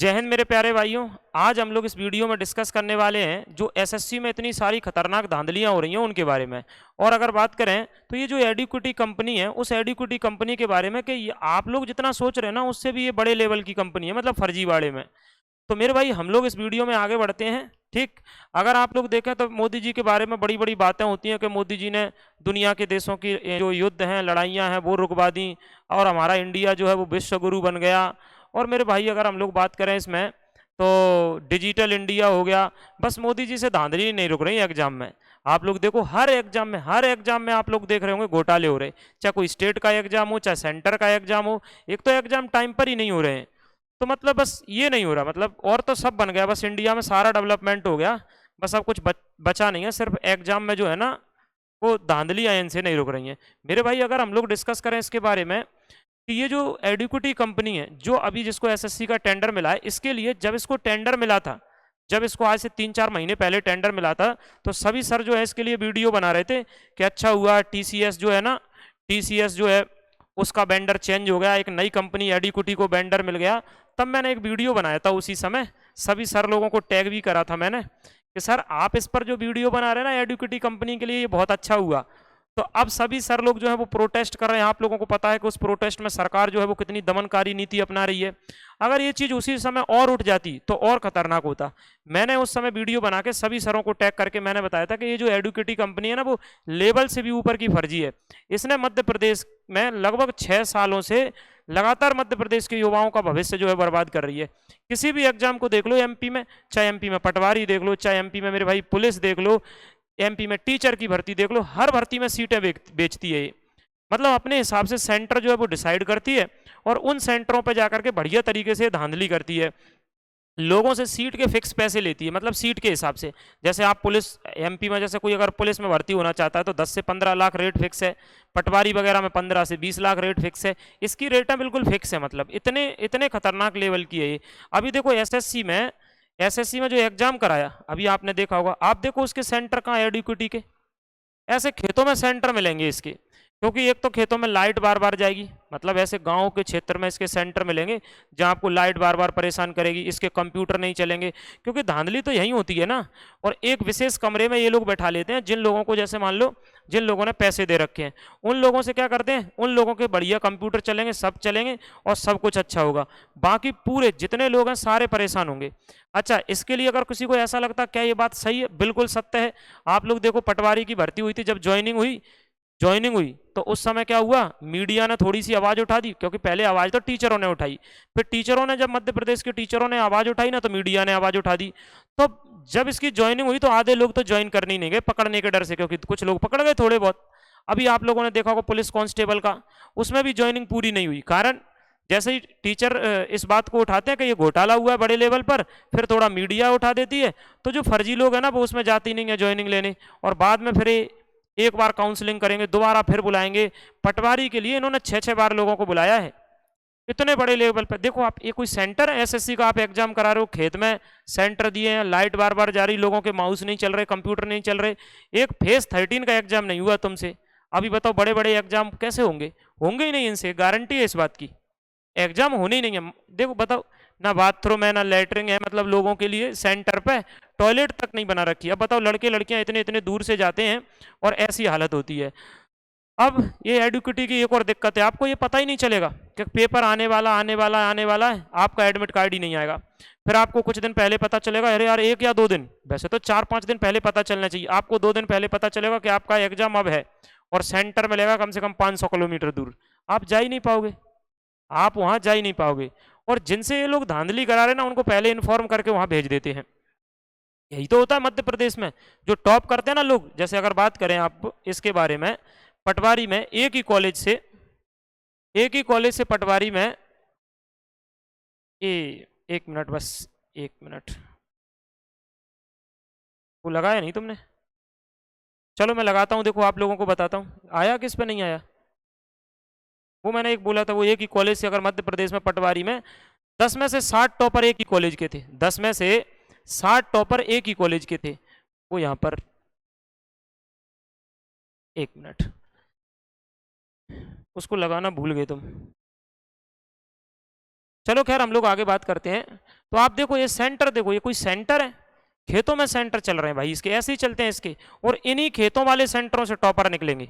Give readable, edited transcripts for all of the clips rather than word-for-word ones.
जय हिंद मेरे प्यारे भाइयों। आज हम लोग इस वीडियो में डिस्कस करने वाले हैं जो एसएससी में इतनी सारी खतरनाक धांधलियां हो रही हैं उनके बारे में। और अगर बात करें तो ये जो एडुकेटी कंपनी है उस एडुकेटी कंपनी के बारे में कि आप लोग जितना सोच रहे हैं ना उससे भी ये बड़े लेवल की कंपनी है, मतलब फर्जीवाड़े में। तो मेरे भाई हम लोग इस वीडियो में आगे बढ़ते हैं। ठीक, अगर आप लोग देखें तो मोदी जी के बारे में बड़ी बड़ी बातें होती हैं कि मोदी जी ने दुनिया के देशों की जो युद्ध हैं लड़ाइयाँ हैं वो रुकवा दी और हमारा इंडिया जो है वो विश्व गुरु बन गया। और मेरे भाई अगर हम लोग बात करें इसमें तो डिजिटल इंडिया हो गया। बस मोदी जी से धांधली नहीं रुक रही एग्जाम में। आप लोग देखो हर एग्जाम में आप लोग देख रहे होंगे घोटाले हो रहे, चाहे कोई स्टेट का एग्जाम हो चाहे सेंटर का एग्जाम हो। एक तो एग्जाम टाइम पर ही नहीं हो रहे हैं, तो मतलब बस ये नहीं हो रहा, मतलब और तो सब बन गया, बस इंडिया में सारा डेवलपमेंट हो गया। बस अब कुछ बचा नहीं है, सिर्फ एग्जाम में जो है ना वो धांधलियां इनसे नहीं रुक रही हैं। मेरे भाई अगर हम लोग डिस्कस करें इसके बारे में कि ये जो एडुकेटी कंपनी है जो अभी जिसको एसएससी का टेंडर मिला है, इसके लिए जब इसको टेंडर मिला था, जब इसको आज से 3-4 महीने पहले टेंडर मिला था, तो सभी सर जो है इसके लिए वीडियो बना रहे थे कि अच्छा हुआ टीसीएस जो है ना, टीसीएस जो है उसका वेंडर चेंज हो गया, एक नई कंपनी एडुकेटी को वेंडर मिल गया। तब मैंने एक वीडियो बनाया था, उसी समय सभी सर लोगों को टैग भी करा था मैंने कि सर आप इस पर जो वीडियो बना रहे हैं ना एडुकेटी कंपनी के लिए, ये बहुत अच्छा हुआ। तो अब सभी सर लोग जो है वो प्रोटेस्ट कर रहे हैं। आप लोगों को पता है कि उस प्रोटेस्ट में सरकार जो है वो कितनी दमनकारी नीति अपना रही है। अगर ये चीज उसी समय और उठ जाती तो और खतरनाक होता। मैंने उस समय वीडियो बना के सभी सरों को टैग करके मैंने बताया था कि ये जो एडुकेटी कंपनी है ना वो लेवल से भी ऊपर की फर्जी है। इसने मध्य प्रदेश में लगभग 6 सालों से लगातार मध्य प्रदेश के युवाओं का भविष्य जो है बर्बाद कर रही है। किसी भी एग्जाम को देख लो एमपी में, चाहे एमपी में पटवारी देख लो, चाहे एमपी में मेरे भाई पुलिस देख लो, एमपी में टीचर की भर्ती देख लो, हर भर्ती में सीटें बेचती है ये। मतलब अपने हिसाब से सेंटर जो है वो डिसाइड करती है और उन सेंटरों पर जाकर के बढ़िया तरीके से धांधली करती है, लोगों से सीट के फिक्स पैसे लेती है, मतलब सीट के हिसाब से। जैसे आप पुलिस एमपी में, जैसे कोई अगर पुलिस में भर्ती होना चाहता है तो 10 से 15 लाख रेट फिक्स है, पटवारी वगैरह में 15 से 20 लाख रेट फिक्स है। इसकी रेटें बिल्कुल फिक्स है, मतलब इतने इतने खतरनाक लेवल की है ये। अभी देखो एसएससी में जो एग्जाम कराया अभी आपने देखा होगा, आप देखो उसके सेंटर कहाँ है एडुकेटी के, ऐसे खेतों में सेंटर मिलेंगे इसके। क्योंकि एक तो खेतों में लाइट बार बार जाएगी, मतलब ऐसे गांव के क्षेत्र में इसके सेंटर मिलेंगे जहां आपको लाइट बार बार परेशान करेगी, इसके कंप्यूटर नहीं चलेंगे, क्योंकि धांधली तो यही होती है ना। और एक विशेष कमरे में ये लोग बैठा लेते हैं जिन लोगों को, जैसे मान लो जिन लोगों ने पैसे दे रखे हैं, उन लोगों से क्या करते हैं, उन लोगों के बढ़िया कंप्यूटर चलेंगे, सब चलेंगे और सब कुछ अच्छा होगा। बाकी पूरे जितने लोग हैं सारे परेशान होंगे। अच्छा, इसके लिए अगर किसी को ऐसा लगता क्या ये बात सही है, बिल्कुल सत्य है। आप लोग देखो पटवारी की भर्ती हुई थी, जब ज्वाइनिंग हुई तो उस समय क्या हुआ, मीडिया ने थोड़ी सी आवाज उठा दी, क्योंकि पहले आवाज तो टीचरों ने उठाई, फिर टीचरों ने, जब मध्य प्रदेश के टीचरों ने आवाज उठाई ना तो मीडिया ने आवाज उठा दी। तो जब इसकी ज्वाइनिंग हुई तो आधे लोग तो ज्वाइन करने ही नहीं गए पकड़ने के डर से, क्योंकि कुछ लोग पकड़ गए थोड़े बहुत। अभी आप लोगों ने देखा होगा पुलिस कांस्टेबल का, उसमें भी ज्वाइनिंग पूरी नहीं हुई। कारण जैसे ही टीचर इस बात को उठाते हैं कि ये घोटाला हुआ है बड़े लेवल पर, फिर थोड़ा मीडिया उठा देती है, तो जो फर्जी लोग हैं ना वो उसमें जाते ही नहीं है ज्वाइनिंग लेने। और बाद में फिर एक बार काउंसलिंग करेंगे, दोबारा फिर बुलाएंगे। पटवारी के लिए इन्होंने 6-6 बार लोगों को बुलाया है, इतने बड़े लेवल पर। देखो आप, ये कोई सेंटर है एसएससी का, आप एग्जाम करा रहे हो, खेत में सेंटर दिए हैं, लाइट बार बार जा रही, लोगों के माउस नहीं चल रहे, कंप्यूटर नहीं चल रहे, एक फेज 13 का एग्जाम नहीं हुआ तुमसे। अभी बताओ बड़े बड़े एग्जाम कैसे होंगे, होंगे ही नहीं, इनसे गारंटी है इस बात की, एग्जाम होने ही नहीं है। देखो बताओ, ना बाथरूम है ना लेटरिंग है, मतलब लोगों के लिए सेंटर पे टॉयलेट तक नहीं बना रखी है। अब बताओ लड़के लड़कियां इतने इतने दूर से जाते हैं और ऐसी हालत होती है। अब ये एडुकेटी की एक और दिक्कत है, आपको ये पता ही नहीं चलेगा कि पेपर आने वाला है, आपका एडमिट कार्ड ही नहीं आएगा। फिर आपको कुछ दिन पहले पता चलेगा, अरे यार 1 या 2 दिन, वैसे तो 4-5 दिन पहले पता चलना चाहिए, आपको 2 दिन पहले पता चलेगा कि आपका एग्जाम अब है और सेंटर मिलेगा कम से कम 500 किलोमीटर दूर। आप जा ही नहीं पाओगे, आप वहां जा ही नहीं पाओगे। और जिनसे ये लोग धांधली करा रहे ना उनको पहले इन्फॉर्म करके वहां भेज देते हैं। यही तो होता है मध्य प्रदेश में, जो टॉप करते हैं ना लोग। जैसे अगर बात करें आप इसके बारे में, पटवारी में एक ही कॉलेज से पटवारी में, एक मिनट बस, एक मिनट, वो लगाया नहीं तुमने, चलो मैं लगाता हूँ, देखो आप लोगों को बताता हूँ आया किस पे नहीं आया। वो मैंने एक बोला था, वो एक ही कॉलेज से अगर मध्य प्रदेश में पटवारी में 10 में से 60 टॉपर एक ही कॉलेज के थे, 10 में से 60 टॉपर एक ही कॉलेज के थे। वो यहाँ पर, एक मिनट, उसको लगाना भूल गए तुम। चलो खैर हम लोग आगे बात करते हैं। तो आप देखो ये सेंटर, देखो ये कोई सेंटर है? खेतों में सेंटर चल रहे हैं भाई इसके, ऐसे ही चलते हैं इसके, और इन्हीं खेतों वाले सेंटरों से टॉपर निकलेंगे।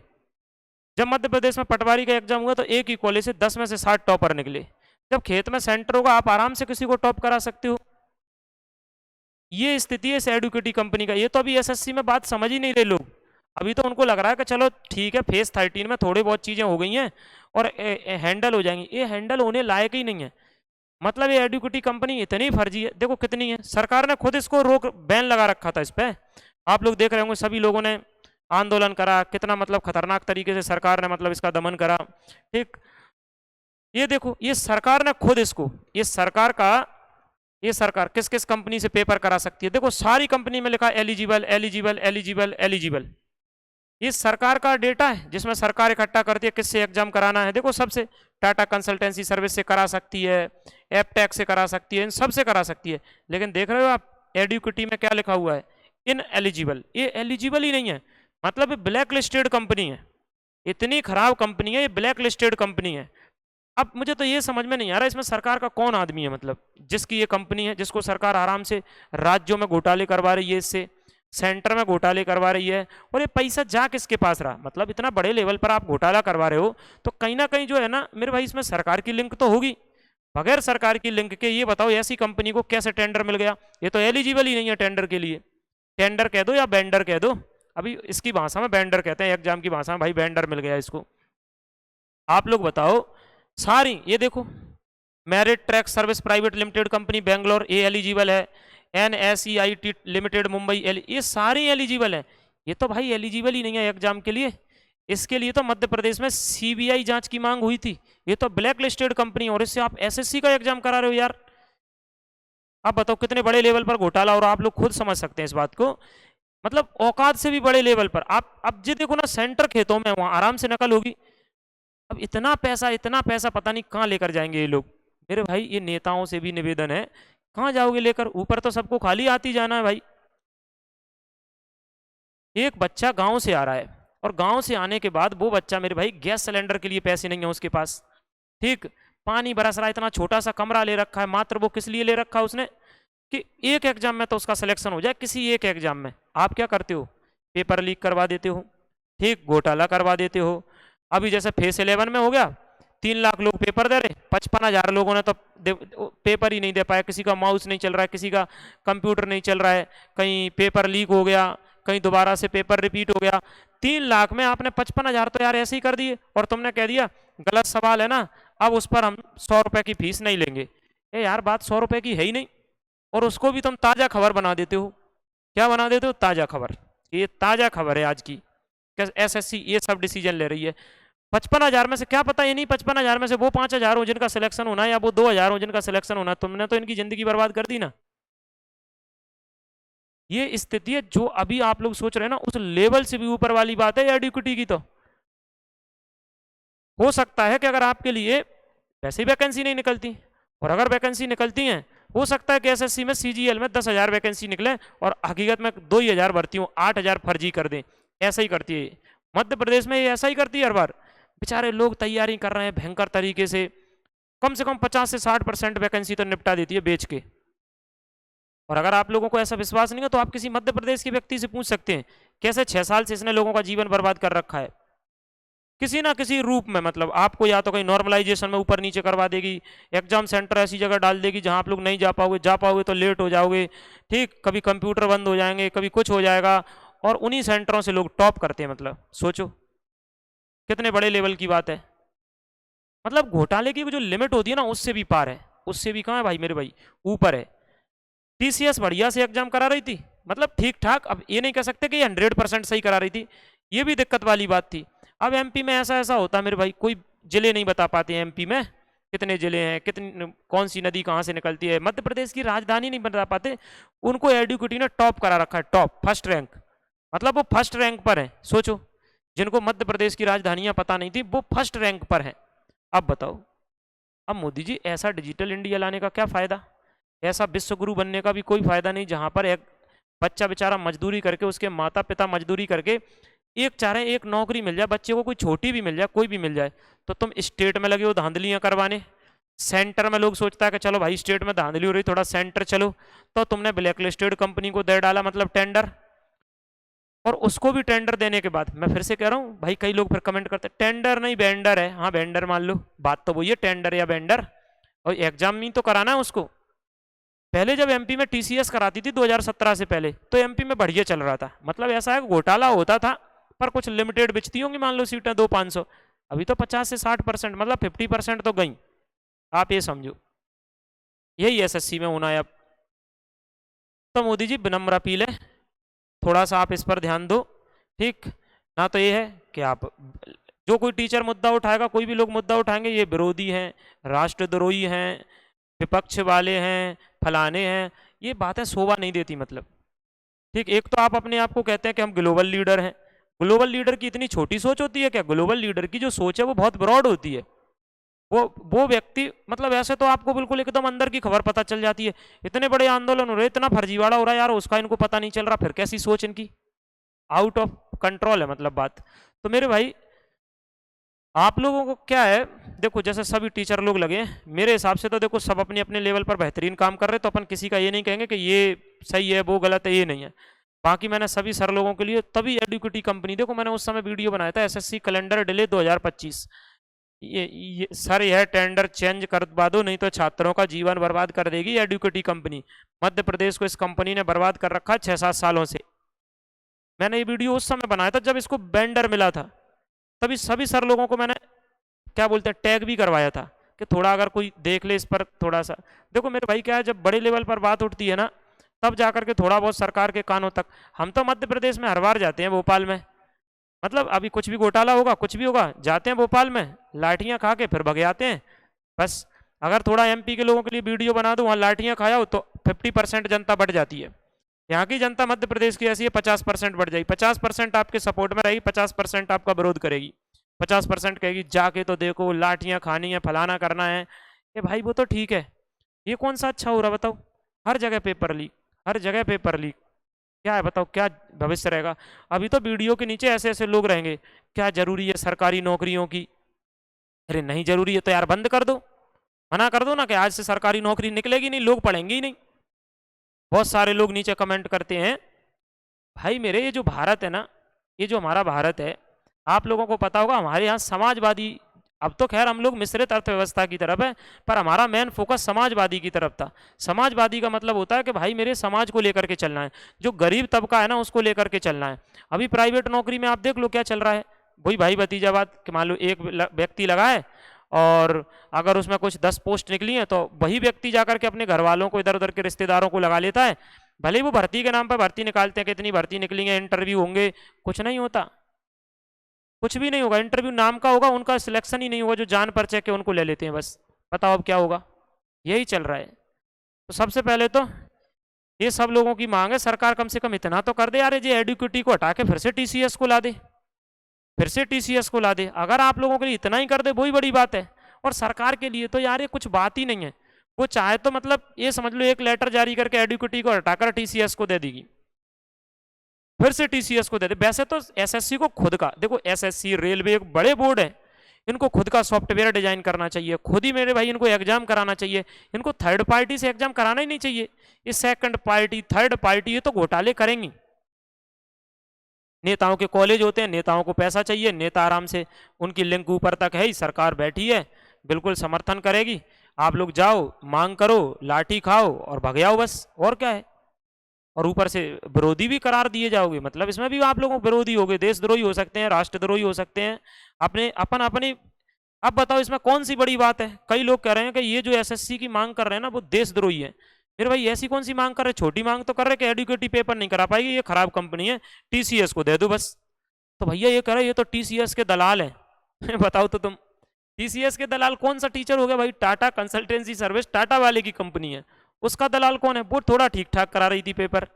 जब मध्य प्रदेश में पटवारी का एग्जाम हुआ तो एक ही कॉलेज से 10 में से 60 टॉपर निकले। जब खेत में सेंटर होगा आप आराम से किसी को टॉप करा सकते हो। ये स्थिति है इस एडुकेटी कंपनी का। ये तो अभी एसएससी में बात समझ ही नहीं रहे लोग। अभी तो उनको लग रहा है कि चलो ठीक है फेज 13 में थोड़ी बहुत चीजें हो गई हैं और हैंडल हो जाएंगी। ये हैंडल होने लायक ही नहीं है। मतलब ये एडुकेटी कंपनी इतनी फर्जी है, देखो कितनी है। सरकार ने खुद इसको रोक बैन लगा रखा था इस पे। आप लोग देख रहे होंगे सभी लोगों ने आंदोलन करा, कितना मतलब खतरनाक तरीके से सरकार ने मतलब इसका दमन करा। ठीक, ये देखो ये सरकार ने खुद इसको, ये सरकार किस किस कंपनी से पेपर करा सकती है, देखो सारी कंपनी में लिखा एलिजिबल एलिजिबल एलिजिबल एलिजिबल। ये सरकार का डेटा है जिसमें सरकार इकट्ठा करती है किससे एग्जाम कराना है। देखो सबसे, टाटा कंसल्टेंसी सर्विस से करा सकती है, एपटेक से करा सकती है, इन सब से करा सकती है। लेकिन देख रहे हो आप एडुकेटी में क्या लिखा हुआ है, इन एलिजिबल। ये एलिजिबल ही नहीं है, मतलब ये ब्लैक लिस्टेड कंपनी है। इतनी खराब कंपनी है ये, ब्लैक लिस्टेड कंपनी है। अब मुझे तो ये समझ में नहीं आ रहा इसमें सरकार का कौन आदमी है, मतलब जिसकी ये कंपनी है, जिसको सरकार आराम से राज्यों में घोटाले करवा रही है, इससे सेंटर में घोटाले करवा रही है, और ये पैसा जा किसके पास रहा। मतलब इतना बड़े लेवल पर आप घोटाला करवा रहे हो तो कहीं ना कहीं जो है ना मेरे भाई इसमें सरकार की लिंक तो होगी। बगैर सरकार की लिंक के ये बताओ ऐसी कंपनी को कैसे टेंडर मिल गया। ये तो एलिजिबल ही नहीं है टेंडर के लिए। टेंडर कह दो या बेंडर कह दो, अभी इसकी भाषा में बेंडर कहते हैं, एग्जाम की भाषा में भाई बेंडर मिल गया इसको। आप लोग बताओ सारी, ये देखो merit track service private limited company Bangalore, ये एलिजिबल है। NSEIT लिमिटेड मुंबई, ये सारी एलिजिबल है। ये तो भाई एलिजिबल ही नहीं है एग्जाम के लिए। इसके लिए तो मध्य प्रदेश में CBI जांच की मांग हुई थी। ये तो ब्लैक लिस्टेड कंपनी और इससे आप SSC का एग्जाम करा रहे हो यार। आप बताओ कितने बड़े लेवल पर घोटाला, और आप लोग खुद समझ सकते हैं इस बात को। मतलब औकात से भी बड़े लेवल पर आप, अब जी देखो ना सेंटर खेतों में, वहां आराम से नकल होगी। अब इतना पैसा पता नहीं कहाँ लेकर जाएंगे ये लोग। मेरे भाई ये नेताओं से भी निवेदन है, कहाँ जाओगे लेकर, ऊपर तो सबको खाली आती जाना है भाई। एक बच्चा गांव से आ रहा है और गांव से आने के बाद वो बच्चा मेरे भाई गैस सिलेंडर के लिए पैसे नहीं है उसके पास। ठीक, पानी बरस रहा है, इतना छोटा सा कमरा ले रखा है, मात्र वो किस लिए ले रखा है उसने कि एक एग्जाम में तो उसका सिलेक्शन हो जाए, किसी एक एग्जाम में। आप क्या करते हो, पेपर लीक करवा देते हो, ठीक, घोटाला करवा देते हो। अभी जैसे फेस 11 में हो गया, 3 लाख लोग पेपर दे रहे, 55,000 लोगों ने तो पेपर ही नहीं दे पाया। किसी का माउस नहीं चल रहा है, किसी का कंप्यूटर नहीं चल रहा है, कहीं पेपर लीक हो गया, कहीं दोबारा से पेपर रिपीट हो गया। 3 लाख में आपने 55,000 तो यार ऐसे ही कर दिए, और तुमने कह दिया गलत सवाल है ना, अब उस पर हम 100 रुपए की फीस नहीं लेंगे। ये यार बात 100 रुपए की है ही नहीं, और उसको भी तुम ताजा खबर बना देते हो। क्या बना देते हो, ताजा खबर। ये ताजा खबर है आज की, SSC ये सब डिसीजन ले रही है। 55,000 में से क्या पता, ये नहीं 55,000 में से वो 5,000 हो जिनका सिलेक्शन होना है, या वो 2,000 हो जिनका सिलेक्शन होना है। तुमने तो इनकी जिंदगी बर्बाद कर दी ना। ये स्थिति है जो अभी आप लोग सोच रहे हैं ना, उस लेवल से भी ऊपर वाली बात है एडुकेटी की। तो हो सकता है कि अगर आपके लिए वैसे ही वैकेंसी नहीं निकलती, और अगर वैकेंसी निकलती हैं, हो सकता है कि SSC में CGL में 10,000 वैकेंसी निकले और हकीकत में 2,000 भर्ती हो, 8,000 फर्जी कर दें। ऐसा ही करती है मध्य प्रदेश में, ये ऐसा ही करती है हर बार। बेचारे लोग तैयारी कर रहे हैं भयंकर तरीके से कम 50 से 60% वैकेंसी तो निपटा देती है बेच के। और अगर आप लोगों को ऐसा विश्वास नहीं है तो आप किसी मध्य प्रदेश के व्यक्ति से पूछ सकते हैं कैसे 6 साल से इसने लोगों का जीवन बर्बाद कर रखा है किसी ना किसी रूप में। मतलब आपको या तो कहीं नॉर्मलाइजेशन में ऊपर नीचे करवा देगी, एग्जाम सेंटर ऐसी जगह डाल देगी जहां आप लोग नहीं जा पाओगे तो लेट हो जाओगे। ठीक, कभी कंप्यूटर बंद हो जाएंगे, कभी कुछ हो जाएगा, और उन्हीं सेंटरों से लोग टॉप करते हैं। मतलब सोचो कितने बड़े लेवल की बात है। मतलब घोटाले की जो लिमिट होती है ना उससे भी पार है, उससे भी कहाँ है भाई मेरे भाई, ऊपर है। TCS बढ़िया से एग्जाम करा रही थी, मतलब ठीक ठाक। अब ये नहीं कह सकते कि 100% सही करा रही थी, ये भी दिक्कत वाली बात थी। अब MP में ऐसा होता है मेरे भाई, कोई जिले नहीं बता पाते हैं MP में कितने जिले हैं, कितनी कौन सी नदी कहाँ से निकलती है, मध्य प्रदेश की राजधानी नहीं बता पाते। उनको एडुकेटी ने टॉप करा रखा है, टॉप फर्स्ट रैंक, मतलब वो फर्स्ट रैंक पर है। सोचो जिनको मध्य प्रदेश की राजधानियां पता नहीं थी वो फर्स्ट रैंक पर है। अब बताओ, अब मोदी जी ऐसा डिजिटल इंडिया लाने का क्या फायदा, ऐसा विश्व गुरु बनने का भी कोई फायदा नहीं जहां पर एक बच्चा बेचारा मजदूरी करके, उसके माता पिता मजदूरी करके एक चाहे एक नौकरी मिल जाए, बच्चे को कोई छोटी भी मिल जाए, कोई भी मिल जाए, तो तुम स्टेट में लगे हो धांधलियां करवाने, सेंटर में लोग सोचता है कि चलो भाई स्टेट में धांधली हो रही, थोड़ा सेंटर चलो, तो तुमने ब्लैक लिस्टेड कंपनी को दे डाला मतलब टेंडर, और उसको भी टेंडर देने के बाद, मैं फिर से कह रहा हूँ भाई, कई लोग फिर कमेंट करते हैं टेंडर नहीं वेंडर है। हाँ वेंडर मान लो, बात तो वही है, टेंडर या वेंडर, और एग्जाम में तो कराना है उसको। पहले जब एमपी में टीसीएस कराती थी 2017 से पहले, तो एमपी में बढ़िया चल रहा था, मतलब ऐसा है घोटाला होता था पर कुछ लिमिटेड बिचती होंगी, मान लो सीटें 200-500। अभी तो 50 से 60%, मतलब 50% तो गई, आप ये समझो। यही एसएससी में होना है अब। तो मोदी जी विनम्र अपील है, थोड़ा सा आप इस पर ध्यान दो, ठीक ना। तो ये है कि आप जो कोई टीचर मुद्दा उठाएगा, कोई भी लोग मुद्दा उठाएंगे, ये विरोधी हैं, राष्ट्रद्रोही हैं, विपक्ष वाले हैं, फलाने हैं, ये बातें शोभा नहीं देती। मतलब ठीक, एक तो आप अपने आप को कहते हैं कि हम ग्लोबल लीडर हैं, ग्लोबल लीडर की इतनी छोटी सोच होती है क्या? ग्लोबल लीडर की जो सोच है वो बहुत ब्रॉड होती है। वो व्यक्ति, मतलब ऐसे तो आपको बिल्कुल एकदम अंदर की खबर पता चल जाती है, इतने बड़े आंदोलन हो रहे, इतना फर्जीवाड़ा हो रहा है यार, उसका इनको पता नहीं चल रहा, फिर कैसी सोच इनकी, आउट ऑफ कंट्रोल है मतलब बात। तो मेरे भाई आप लोगों को क्या है, देखो जैसे सभी टीचर लोग लगे हैं, मेरे हिसाब से तो देखो सब अपने अपने लेवल पर बेहतरीन काम कर रहे हैं, तो अपन किसी का ये नहीं कहेंगे कि ये सही है वो गलत है, ये नहीं है। बाकी मैंने सभी सर लोगों के लिए तभी एडुकेटी कंपनी, देखो मैंने उस समय वीडियो बनाया था एसएससी कैलेंडर डिले 2025, ये सर यह टेंडर चेंज करवा दो नहीं तो छात्रों का जीवन बर्बाद कर देगी एडुकेटी कंपनी। मध्य प्रदेश को इस कंपनी ने बर्बाद कर रखा है 6-7 सालों से। मैंने ये वीडियो उस समय बनाया था जब इसको वेंडर मिला था, तभी सभी सर लोगों को मैंने क्या बोलते हैं टैग भी करवाया था कि थोड़ा अगर कोई देख ले इस पर थोड़ा सा। देखो मेरे भाई क्या है, जब बड़े लेवल पर बात उठती है ना, तब जाकर के थोड़ा बहुत सरकार के कानों तक। हम तो मध्य प्रदेश में हर बार जाते हैं भोपाल में, मतलब अभी कुछ भी घोटाला होगा कुछ भी होगा, जाते हैं भोपाल में, लाठियां खा के फिर भग आते हैं बस। अगर थोड़ा एमपी के लोगों के लिए वीडियो बना दो, वहाँ लाठियां खाया हो तो 50% जनता बढ़ जाती है। यहाँ की जनता मध्य प्रदेश की ऐसी है 50% बढ़ जाएगी, 50% आपके सपोर्ट में रहेगी, 50% आपका विरोध करेगी, 50% कहेगी जाके तो देखो लाठियां खानी है फलाना करना है। ये भाई वो तो ठीक है, ये कौन सा अच्छा हो रहा बताओ, हर जगह पेपर लीक, हर जगह पेपर लीक, क्या है बताओ, क्या भविष्य रहेगा? अभी तो वीडियो के नीचे ऐसे ऐसे लोग रहेंगे, क्या जरूरी है सरकारी नौकरियों की? अरे नहीं जरूरी है तो यार बंद कर दो, मना कर दो ना कि आज से सरकारी नौकरी निकलेगी नहीं, लोग पढ़ेंगे ही नहीं। बहुत सारे लोग नीचे कमेंट करते हैं, भाई मेरे ये जो भारत है ना, ये जो हमारा भारत है, आप लोगों को पता होगा हमारे यहाँ समाजवादी, अब तो खैर हम लोग मिश्रित अर्थव्यवस्था की तरफ है, पर हमारा मेन फोकस समाजवादी की तरफ था। समाजवादी का मतलब होता है कि भाई मेरे समाज को लेकर के चलना है, जो गरीब तबका है ना उसको लेकर के चलना है। अभी प्राइवेट नौकरी में आप देख लो क्या चल रहा है, वही भाई भतीजावाद कि मान लो एक व्यक्ति लगा है, और अगर उसमें कुछ 10 पोस्ट निकली हैं तो वही व्यक्ति जाकर के अपने घर वालों को, इधर उधर के रिश्तेदारों को लगा लेता है। भले ही वो भर्ती के नाम पर भर्ती निकालते हैं, कितनी भर्ती निकली है, इंटरव्यू होंगे, कुछ नहीं होता, कुछ भी नहीं होगा, इंटरव्यू नाम का होगा, उनका सिलेक्शन ही नहीं होगा, जो जान परचे के उनको ले लेते हैं बस। बताओ अब क्या होगा, यही चल रहा है। तो सबसे पहले तो ये सब लोगों की मांग है, सरकार कम से कम इतना तो कर दे यार, ये एडुकेटी को हटा के फिर से टीसीएस को ला दे, फिर से टीसीएस को ला दे। अगर आप लोगों के लिए इतना ही कर दे वही बड़ी बात है। और सरकार के लिए तो यार ये कुछ बात ही नहीं है, वो चाहे तो मतलब ये समझ लो एक लेटर जारी करके एडुकेटी को हटाकर टीसीएस को दे देगी, फिर से टीसीएस को दे दे। वैसे तो एसएससी को खुद का, देखो एसएससी रेलवे एक बड़े बोर्ड है, इनको खुद का सॉफ्टवेयर डिजाइन करना चाहिए, खुद ही मेरे भाई इनको एग्जाम कराना चाहिए, इनको थर्ड पार्टी से एग्जाम कराना ही नहीं चाहिए। ये सेकंड पार्टी थर्ड पार्टी ये तो घोटाले करेंगी। नेताओं के कॉलेज होते हैं, नेताओं को पैसा चाहिए, नेता आराम से, उनकी लिंक ऊपर तक है ही, सरकार बैठी है बिल्कुल समर्थन करेगी, आप लोग जाओ मांग करो लाठी खाओ और भग जाओ बस, और क्या है। और ऊपर से विरोधी भी करार दिए जाओगे, मतलब इसमें भी आप लोगों विरोधी हो गए, देशद्रोही हो सकते हैं, राष्ट्रद्रोही हो सकते हैं, अपने अपन अपनी। अब बताओ इसमें कौन सी बड़ी बात है? कई लोग कह रहे हैं कि ये जो एसएससी की मांग कर रहे हैं ना वो देशद्रोही है। फिर भाई ऐसी कौन सी मांग कर रहे, छोटी मांग तो कर रहे कि एडुकेटी पेपर नहीं करा पाएगी, ये खराब कंपनी है, टीसीएस को दे दो बस। तो भैया ये कह रहे ये तो टीसीएस के दलाल हैं बताओ तो तुम, टीसीएस के दलाल कौन सा टीचर हो गया भाई? टाटा कंसल्टेंसी सर्विस, टाटा वाले की कंपनी है, उसका दलाल कौन है? वो थोड़ा ठीक ठाक करा रही थी पेपर,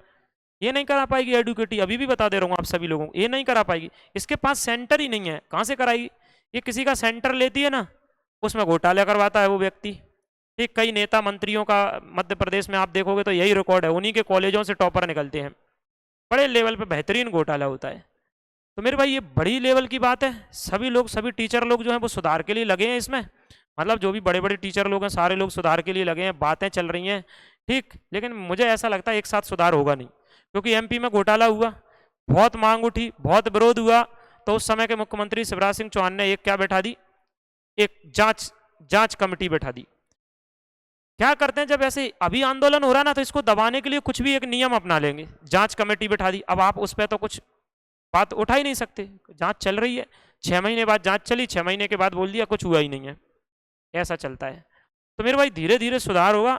ये नहीं करा पाएगी एडुकेटी, अभी भी बता दे रहा हूँ आप सभी लोगों को, ये नहीं करा पाएगी, इसके पास सेंटर ही नहीं है, कहाँ से कराएगी? ये किसी का सेंटर लेती है ना, उसमें घोटाला करवाता है वो व्यक्ति। ठीक, कई नेता मंत्रियों का मध्य प्रदेश में आप देखोगे तो यही रिकॉर्ड है, उन्हीं के कॉलेजों से टॉपर निकलते हैं, बड़े लेवल पे बेहतरीन घोटाला होता है। तो मेरे भाई ये बड़ी लेवल की बात है, सभी लोग सभी टीचर लोग जो हैं वो सुधार के लिए लगे हैं इसमें, मतलब जो भी बड़े बड़े टीचर लोग हैं सारे लोग सुधार के लिए लगे हैं, बातें चल रही हैं, ठीक, लेकिन मुझे ऐसा लगता है एक साथ सुधार होगा नहीं, क्योंकि एमपी में घोटाला हुआ, बहुत मांग उठी, बहुत विरोध हुआ, तो उस समय के मुख्यमंत्री शिवराज सिंह चौहान ने एक क्या बैठा दी, एक जांच कमेटी बैठा दी। क्या करते हैं जब ऐसे अभी आंदोलन हो रहा ना, तो इसको दबाने के लिए कुछ भी एक नियम अपना लेंगे, जांच कमेटी बैठा दी। अब आप उस पर तो कुछ बात उठा ही नहीं सकते, जांच चल रही है, 6 महीने बाद जांच चली, 6 महीने के बाद बोल दिया कुछ हुआ ही नहीं है, ऐसा चलता है। तो मेरे भाई धीरे धीरे सुधार होगा,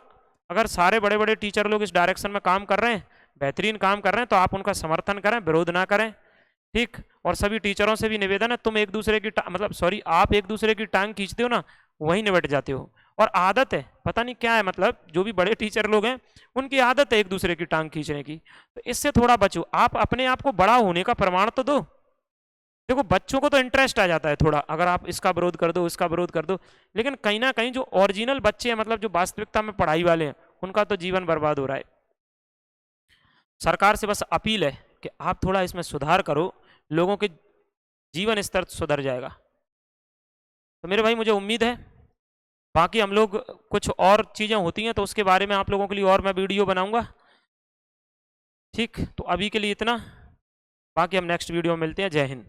अगर सारे बड़े बड़े टीचर लोग इस डायरेक्शन में काम कर रहे हैं, बेहतरीन काम कर रहे हैं, तो आप उनका समर्थन करें, विरोध ना करें, ठीक। और सभी टीचरों से भी निवेदन है, तुम एक दूसरे की मतलब सॉरी आप एक दूसरे की टांग खींचते हो ना, वहीं निबट जाते हो। और आदत है, पता नहीं क्या है, मतलब जो भी बड़े टीचर लोग हैं उनकी आदत है एक दूसरे की टांग खींचने की, तो इससे थोड़ा बचो, आप अपने आप को बड़ा होने का प्रमाण तो दो। देखो बच्चों को तो इंटरेस्ट आ जाता है थोड़ा, अगर आप इसका विरोध कर दो, इसका विरोध कर दो, लेकिन कहीं ना कहीं जो ओरिजिनल बच्चे हैं, मतलब जो वास्तविकता में पढ़ाई वाले हैं, उनका तो जीवन बर्बाद हो रहा है। सरकार से बस अपील है कि आप थोड़ा इसमें सुधार करो, लोगों के जीवन स्तर सुधर जाएगा। तो मेरे भाई मुझे उम्मीद है, बाकी हम लोग कुछ और चीज़ें होती हैं तो उसके बारे में आप लोगों के लिए और मैं वीडियो बनाऊंगा, ठीक। तो अभी के लिए इतना, बाकी हम नेक्स्ट वीडियो में मिलते हैं। जय हिंद।